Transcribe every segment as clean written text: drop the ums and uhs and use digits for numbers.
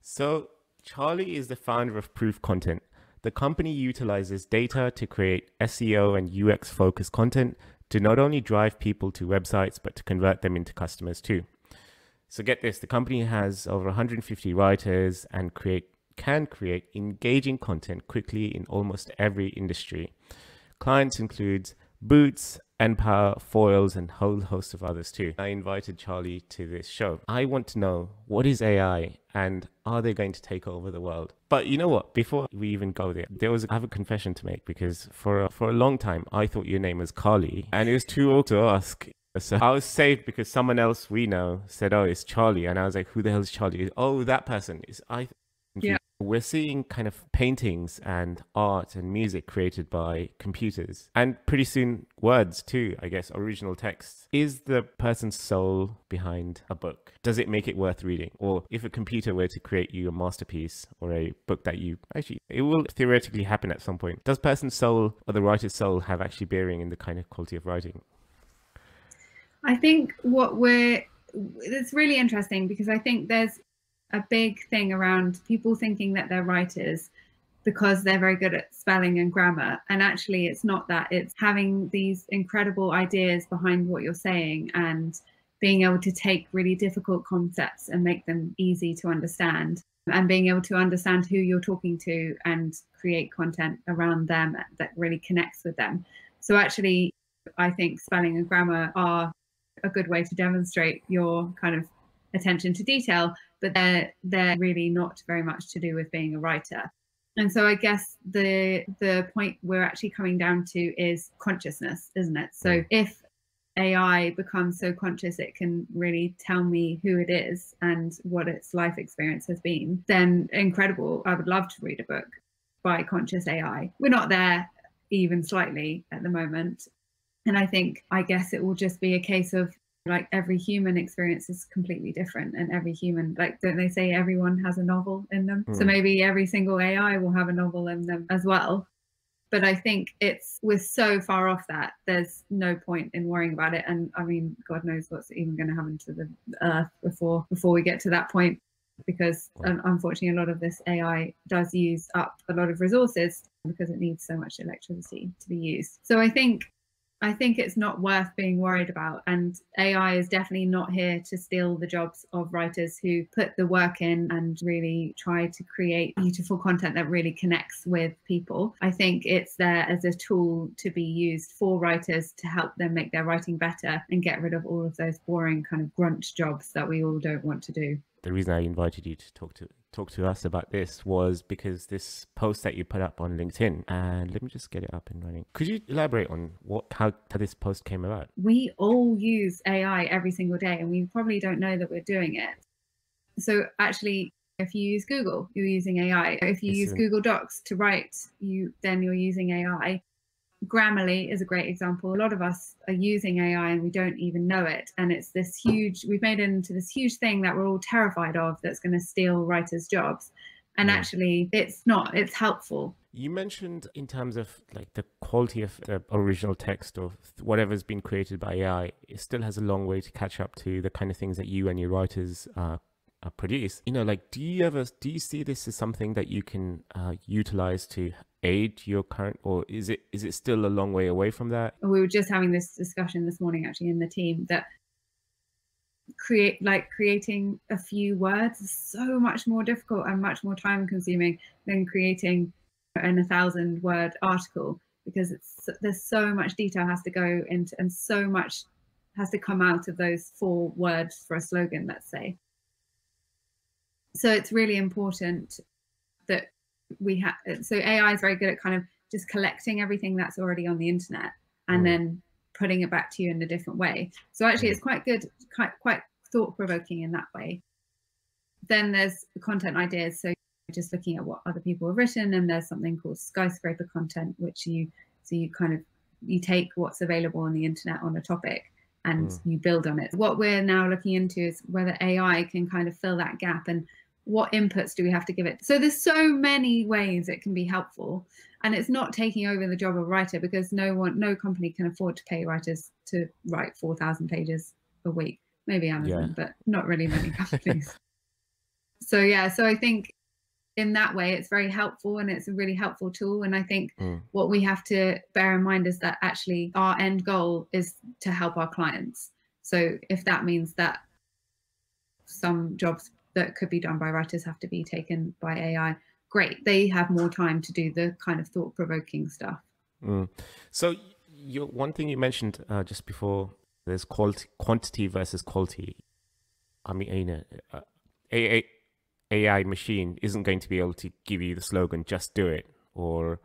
So, Charlie is the founder of Proof Content. The company utilizes data to create SEO and UX focused content to not only drive people to websites, but to convert them into customers too. So get this, the company has over 150 writers and can create engaging content quickly in almost every industry. Clients include Boots, Empower, Foils, and a whole host of others too. I invited Charlie to this show. I want to know, what is AI and are they going to take over the world? But you know what? Before we even go there, I have a confession to make, because for a long time, I thought your name was Carly and it was too old to ask. So I was saved because someone else we know said, oh, it's Charlie. And I was like, who the hell is Charlie? Oh, that person is I. Yeah. We're seeing kind of paintings and art and music created by computers, and pretty soon words too, I guess, original texts. Is the person's soul behind a book? Does it make it worth reading? Or if a computer were to create you a masterpiece or a book that it will theoretically happen at some point. Does person's soul or the writer's soul have actually bearing in the kind of quality of writing? I think it's really interesting, because I think there's a big thing around people thinking that they're writers because they're very good at spelling and grammar. And actually it's not that. It's having these incredible ideas behind what you're saying and being able to take really difficult concepts and make them easy to understand, and being able to understand who you're talking to and create content around them that really connects with them. So actually, I think spelling and grammar are a good way to demonstrate your kind of attention to detail, but they're really not very much to do with being a writer. And so I guess the point we're actually coming down to is consciousness, isn't it? So if AI becomes so conscious it can really tell me who it is and what its life experience has been, then incredible. I would love to read a book by conscious AI. We're not there even slightly at the moment. And I guess it will just be a case of, like, every human experience is completely different, and every human, like, don't they say everyone has a novel in them? So maybe every single AI will have a novel in them as well. But I think we're so far off that there's no point in worrying about it. And I mean, God knows what's even going to happen to the earth before we get to that point, because unfortunately a lot of this AI does use up a lot of resources because it needs so much electricity to be used. So I think it's not worth being worried about. And AI is definitely not here to steal the jobs of writers who put the work in and really try to create beautiful content that really connects with people. I think it's there as a tool to be used for writers to help them make their writing better and get rid of all of those boring kind of grunt jobs that we all don't want to do. The reason I invited you to talk to us about this was because this post that you put up on LinkedIn, and let me just get it up and running. Could you elaborate on how this post came about? We all use AI every single day, and we probably don't know that we're doing it. So actually, if you use Google, you're using AI. If you use Google Docs to write, then you're using AI. Grammarly is a great example. A lot of us are using AI and we don't even know it. And it's this we've made it into this huge thing that we're all terrified of, that's going to steal writers' jobs. And actually it's not, it's helpful. You mentioned in terms of like the quality of the original text or whatever's been created by AI, it still has a long way to catch up to the kind of things that you and your writers produce. You know, like, do you see this as something that you can utilize to aid your current, or is it still a long way away from that? We were just having this discussion this morning actually in the team, that creating a few words is so much more difficult and much more time consuming than creating an 1,000-word article, because there's so much detail has to go into, and so much has to come out of those 4 words for a slogan, let's say. So it's really important that so AI is very good at kind of just collecting everything that's already on the internet and then putting it back to you in a different way. So actually it's quite good, quite thought-provoking in that way. Then there's the content ideas. So just looking at what other people have written, and there's something called skyscraper content, which you take what's available on the internet on a topic and you build on it. What we're now looking into is whether AI can kind of fill that gap, and what inputs do we have to give it. So there's so many ways it can be helpful, and it's not taking over the job of a writer, because no company can afford to pay writers to write 4,000 pages a week. Maybe Amazon, but not really many companies. So yeah, so I think in that way it's very helpful, and it's a really helpful tool. And I think what we have to bear in mind is that actually our end goal is to help our clients. So if that means that some jobs that could be done by writers have to be taken by AI, great, they have more time to do the kind of thought-provoking stuff. So one thing you mentioned just before, there's quantity versus quality. I mean, AI machine isn't going to be able to give you the slogan "just do it" or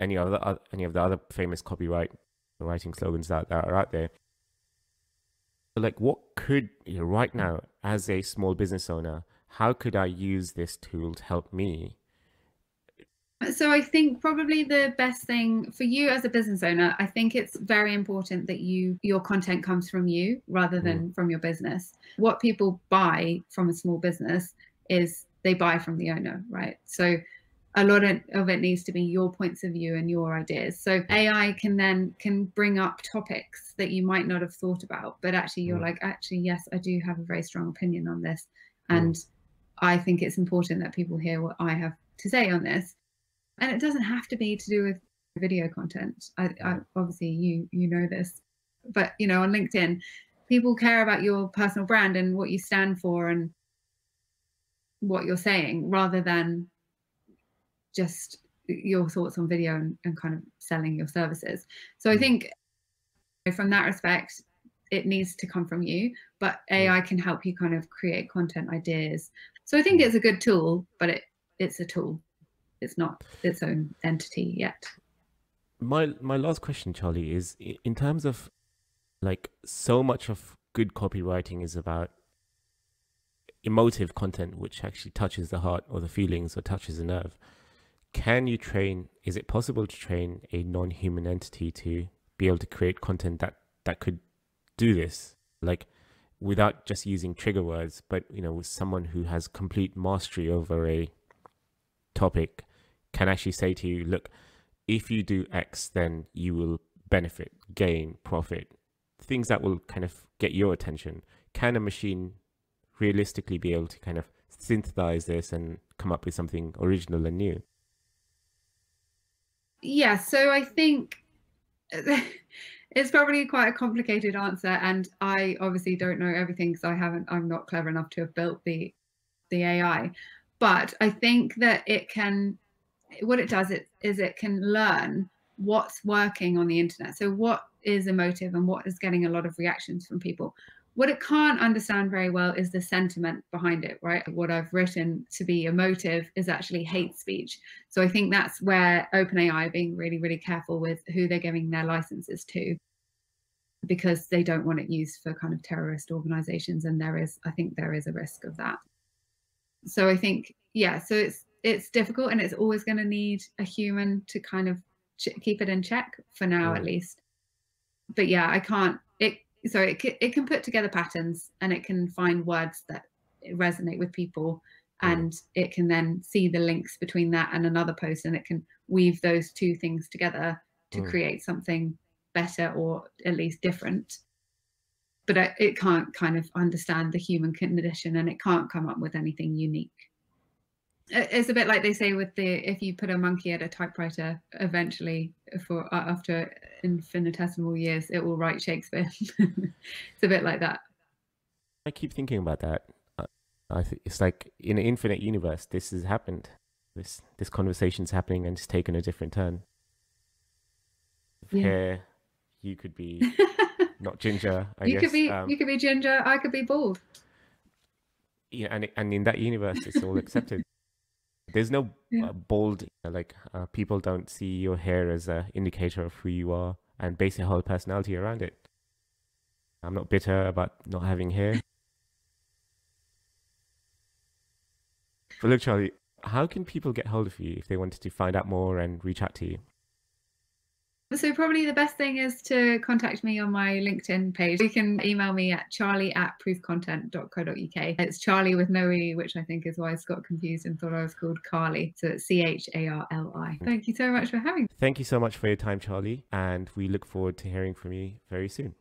any of the other famous copywriting slogans that are out there. So like, what could right now, as a small business owner, how could I use this tool to help me? So I think probably the best thing for you as a business owner, I think it's very important that your content comes from you rather than from your business. What people buy from a small business is they buy from the owner, right? So a lot of it needs to be your points of view and your ideas. So AI can bring up topics that you might not have thought about, but actually you're like, actually, yes, I do have a very strong opinion on this. And I think it's important that people hear what I have to say on this. And it doesn't have to be to do with video content. I obviously you know this, but on LinkedIn, people care about your personal brand and what you stand for and what you're saying, rather than just your thoughts on video and kind of selling your services. So I think from that respect, it needs to come from you, but AI can help you kind of create content ideas. So I think it's a good tool, but it's a tool. It's not its own entity yet. My last question, Charlie, is in terms of like, so much of good copywriting is about emotive content, which actually touches the heart or the feelings or touches the nerve. Is it possible to train a non-human entity to be able to create content that could do this, like without just using trigger words, but with someone who has complete mastery over a topic, can actually say to you, look, if you do X, then you will benefit, gain, profit, things that will kind of get your attention. Can a machine realistically be able to kind of synthesize this and come up with something original and new? Yeah, so I think it's probably quite a complicated answer, and I obviously don't know everything because I'm not clever enough to have built the AI. But I think that what it does is it can learn what's working on the internet. So what is emotive and what is getting a lot of reactions from people. What it can't understand very well is the sentiment behind it, right? What I've written to be emotive is actually hate speech. So I think that's where OpenAI are being really, really careful with who they're giving their licenses to, because they don't want it used for kind of terrorist organizations. And I think there is a risk of that. So I think, yeah, so it's difficult, and it's always going to need a human to kind of keep it in check for now, at least. But yeah, it can put together patterns, and it can find words that resonate with people, and it can then see the links between that and another post, and it can weave those two things together to create something better, or at least different. But it can't kind of understand the human condition, and it can't come up with anything unique. It's a bit like they say if you put a monkey at a typewriter, eventually after infinitesimal years, it will write Shakespeare. It's a bit like that. I keep thinking about that. I think it's like in an infinite universe, this has happened. This conversation's happening, and it's taken a different turn. Here, you could be not ginger. You could be ginger. I could be bald. Yeah, and in that universe, it's all accepted. There's no bold, people don't see your hair as an indicator of who you are and base your whole personality around it. I'm not bitter about not having hair. But look, Charlie, how can people get hold of you if they wanted to find out more and reach out to you? So probably the best thing is to contact me on my LinkedIn page. You can email me at charlie@proofcontent.co.uk. It's Charlie with no E, which I think is why Scott got confused and thought I was called Carly. So it's CHARLI. Thank you so much for having me. Thank you so much for your time, Charlie. And we look forward to hearing from you very soon.